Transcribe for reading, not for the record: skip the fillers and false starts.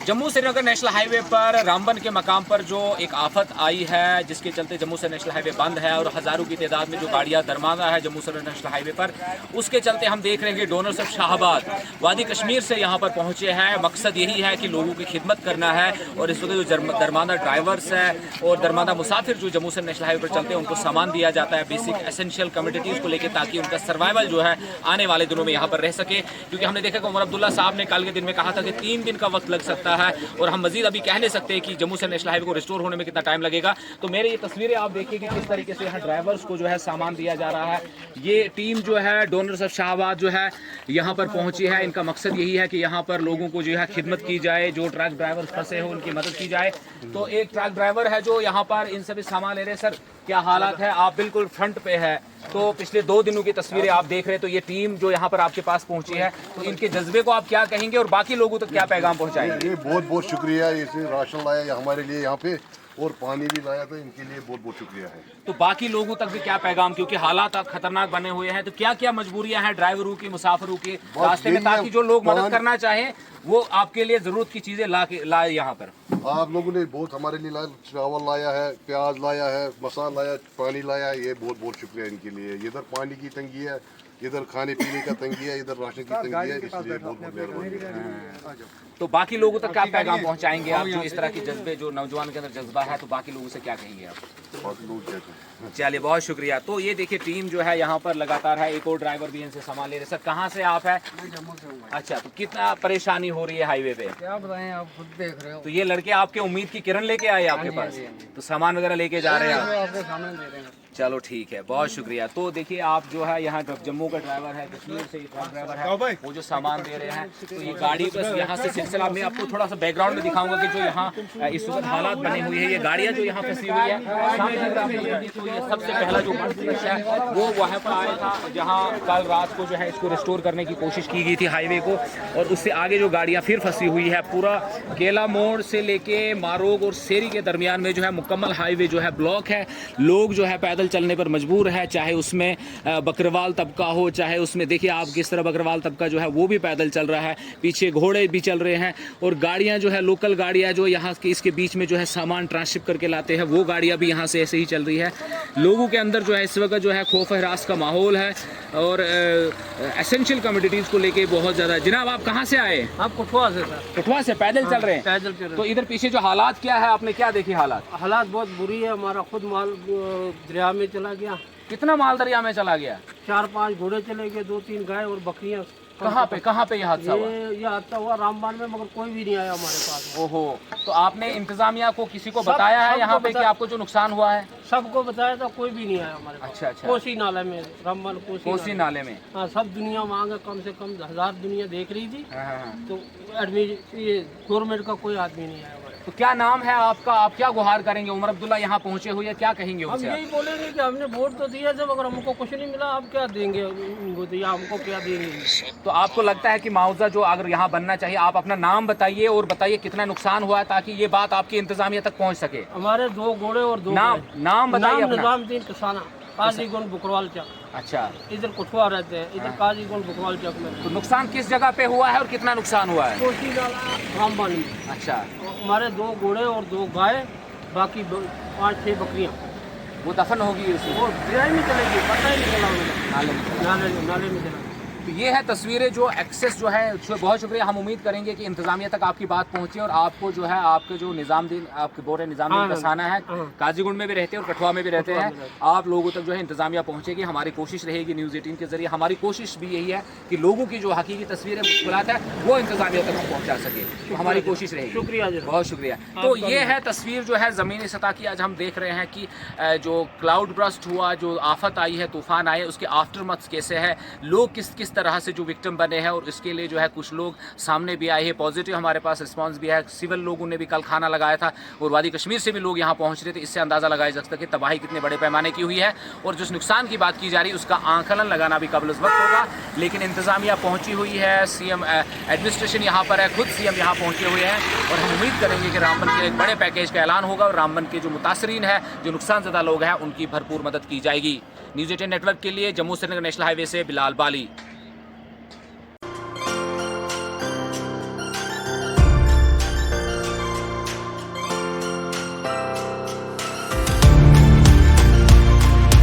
Jammu Srinagar national highway पर रामबन के मकाम पर जो एक आफत आई है, जिसके चलते जम्मू से नेशनल हाईवे बंद है और हज़ारों की तादाद में जो गाड़ियां दरमाना है जम्मू श्रीनगर नेशनल हाईवे पर, उसके चलते हम देख रहे हैं कि डोनर्स ऑफ शाहबाद वादी कश्मीर से यहां पर पहुंचे हैं। मकसद यही है कि लोगों की खिदमत करना है और इस वक्त जो दरमाना ड्राइवर्स है और दरमाना मुसाफिर जो जम्मू से नेशनल हाईवे पर चलते हैं, उनको सामान दिया जाता है बेसिक एसेंशियल कमोडिटीज़ को लेकर, ताकि उनका सर्वाइवल जो है आने वाले दिनों में यहाँ पर रह सके। क्योंकि हमने देखा कि उमर अब्दुल्ला साहब ने कल के दिन में कहा था कि 3 दिन का वक्त लग सकता है और हम मजीद अभी कह नहीं सकते कि जम्मू से नेशनल हाईवे को रिस्टोर होने में कितना टाइम लगेगा। तो मेरे ये तस्वीरें आप देखिए कि किस तरीके से यहाँ ड्राइवर्स को जो है सामान दिया जा रहा है। ये टीम जो है डोनर्स ऑफ शाहबाद जो है यहाँ पर पहुंची है। इनका मकसद यही है कि यहाँ पर लोगों को जो है खिदमत की जाए, जो ट्रक ड्राइवर फंसे हो उनकी मदद की जाए। तो एक ट्रक ड्राइवर है जो यहाँ पर इन सभी सामान ले रहे हैं। सर, क्या हालात है? आप बिल्कुल फ्रंट पे है, तो पिछले 2 दिनों की तस्वीरें आप देख रहे हैं। तो ये टीम जो यहाँ पर आपके पास पहुंची है, तो इनके जज्बे को आप क्या कहेंगे और बाकी लोगों तक क्या पैगाम पहुंचाएंगे? बहुत बहुत शुक्रिया, इसे राशन लाया हमारे लिए यहाँ पे और पानी भी लाया, तो इनके लिए बहुत बहुत शुक्रिया है। तो बाकी लोगों तक भी क्या पैगाम, क्योंकि हालात अब खतरनाक बने हुए हैं, तो क्या क्या मजबूरियां हैं ड्राइवरों की, मुसाफिरों की रास्ते में, ताकि जो लोग मदद करना चाहें वो आपके लिए जरूरत की चीजें लाए यहाँ पर? आप लोगों ने बहुत हमारे लिए लाया, चावल लाया है, प्याज लाया है, मसाला लाया, पानी लाया है, ये बहुत बहुत शुक्रिया इनके लिए। इधर पानी की तंगी है, इधर खाने पीने का तंगी है, इधर राशन की तंगी है, इसलिए बहुत बहुत मेहरबानी। तो बाकी लोगों तक क्या पैगाम पहुंचाएंगे आप, जो इस तरह के जज्बे, जो नौजवान के अंदर जज्बा है, तो बाकी लोगों से क्या कहेंगे आप? चलिए, बहुत शुक्रिया। तो ये देखिए टीम जो है यहाँ पर लगातार है, एक और ड्राइवर भी इनसे सामान ले रहे। सर, कहाँ से आप है? अच्छा, तो कितना परेशानी हो रही है हाईवे पे? क्या बताएं, आप खुद देख रहे हो। तो ये लड़के आपके उम्मीद की किरण लेके आए आपके पास, तो सामान वगैरह लेके जा रहे हैं? आपके सामने दे रहे हैं। चलो ठीक है, बहुत शुक्रिया। तो देखिए, आप जो है यहाँ जम्मू का ड्राइवर है, कश्मीर से ट्रक ड्राइवर है, वो जो सामान दे रहे हैं, तो ये गाड़ी बस यहाँ से सिलसिला में आपको थोड़ा सा बैकग्राउंड में दिखाऊंगा कि जो यहाँ इस वक्त हालात बने हुए हैं, ये गाड़ियाँ जो यहाँ फंसी हुई है, तो ये सबसे पहला जो मंच है वो वहाँ पर आया था, जहाँ कल रात को जो है इसको रिस्टोर करने की कोशिश की गई थी हाईवे को, और उससे आगे जो गाड़ियाँ फिर फंसी हुई है, पूरा केला मोड़ से लेके मारोग और सेरी के दरमियान में जो है मुकम्मल हाईवे जो है ब्लॉक है। लोग जो है पैदल चलने पर मजबूर है, चाहे उसमें बकरवाल तबका हो, चाहे उसमें देखिए आप किस तरह बकरवाल तबका जो है वो भी पैदल चल रहा है, पीछे घोड़े भी चल रहे हैं, और गाड़ियां जो है लोकल गाड़ियां जो यहाँ के इसके बीच में जो है सामान ट्रांसशिप करके लाते हैं, वो गाड़ियां भी यहाँ से ऐसे ही चल रही है। लोगों के अंदर जो है इस वक्त जो है खौफ हरास का माहौल है और एसेंशियल कमोडिटीज़ को लेके बहुत ज़्यादा। जनाब, आप कहाँ से आए? आप कठुआ से सर? कठुआ से पैदल चल रहे हैं? पैदल चल रहे तो इधर पीछे जो हालात क्या है, आपने क्या देखे हालात? हालात बहुत बुरी है। हमारा खुद माल दरिया में चला गया। कितना माल दरिया में चला गया? 4-5 घोड़े चले गए, 2-3 गाय और बकरियां। कहाँ पे ये हादसा हुआ? ये हादसा हुआ रामबान में, मगर कोई भी नहीं आया हमारे पास। ओहो, तो आपने इंतजामिया को किसी को बताया है यहाँ पे कि आपको जो नुकसान हुआ है? सबको बताया था, कोई भी नहीं आया हमारे पास। अच्छा। कोसी नाले में, रामबान कोसी नाले में? हाँ, सब दुनिया मांगे, कम से कम 1000 दुनिया देख रही थी। हाँ। तो गवर्नमेंट का कोई आदमी नहीं आया। तो क्या नाम है आपका? आप क्या गुहार करेंगे? उमर अब्दुल्ला यहाँ पहुँचे हुए, क्या कहेंगे हम उनसे? यही बोलेंगे कि हमने वोट तो दिया, जब अगर हमको कुछ नहीं मिला, आप क्या देंगे उनको, तो या हमको क्या देंगे? तो आपको लगता है कि मुआवजा जो अगर यहाँ बनना चाहिए, आप अपना नाम बताइए और बताइए कितना नुकसान हुआ है, ताकि ये बात आपकी इंतजामिया तक पहुँच सके। हमारे 2 घोड़े और 2 नाम बताइए अपना। निजामुद्दीन किसाना, काजीगुंड बुकरवाल चौक। अच्छा, इधर कठुआ रहते हैं, इधर काजीगुंड बुकरवाल चौक में। तो नुकसान किस जगह पे हुआ है और कितना नुकसान हुआ है? कोसी नाला, रामबान में। अच्छा, हमारे 2 घोड़े और 2 गाय, बाकी 5-6 बकरियां। वो दफन होगी उसमें? वो दरिया में चलेगी, पता ही नहीं चला उन्हें। नाले में चला। तो ये है तस्वीरें जो एक्सेस जो है। बहुत शुक्रिया। हम उम्मीद करेंगे कि इंतजामिया तक आपकी बात पहुंचे और आपको जो है आपके जो निजामुद्दीन, आपके बोरे निजामुद्दीन कसाना है, काजीगुंड में भी रहते हैं और कठुआ में भी रहते हैं, आप लोगों तक जो है इंतजामिया पहुंचेगी। हमारी कोशिश रहेगी न्यूज़ 18 के जरिए, हमारी कोशिश भी यही है कि लोगों की जो हकीकी तस्वीरें, मुश्किलात है, वो इंतजामिया तक हम पहुँचा सके, तो हमारी कोशिश रहेगी। शुक्रिया, बहुत शुक्रिया। तो ये है तस्वीर जो है ज़मीनी सतह की। आज हम देख रहे हैं कि जो क्लाउड ब्रस्ट हुआ, जो आफत आई है, तूफान आए, उसके आफ्टरमैथ्स कैसे है, लोग किस तरह से जो विक्टिम बने हैं, और इसके लिए जो है कुछ लोग सामने भी आए हैं। पॉजिटिव हमारे पास रिस्पांस भी है। सिविल लोगों ने भी कल खाना लगाया था और वादी कश्मीर से भी लोग यहाँ पहुँच रहे थे। इससे अंदाज़ा लगाया जा सकता है कि तबाही कितने बड़े पैमाने की हुई है, और जिस नुकसान की बात की जा रही है उसका आंकलन लगाना भी कबल वक्त होगा। लेकिन इंतज़ामिया पहुँची हुई है, सीएम एडमिनिस्ट्रेशन यहाँ पर है, खुद सीएम यहाँ पहुँचे हुए हैं, और हम उम्मीद करेंगे कि रामबन के एक बड़े पैकेज का ऐलान होगा और रामबन के जो मुतासरीन है, जो नुकसानज़दा लोग हैं, उनकी भरपूर मदद की जाएगी। न्यूज़ 18 नेटवर्क के लिए जम्मू श्रीनगर नेशनल हाईवे से बिलाल बाली।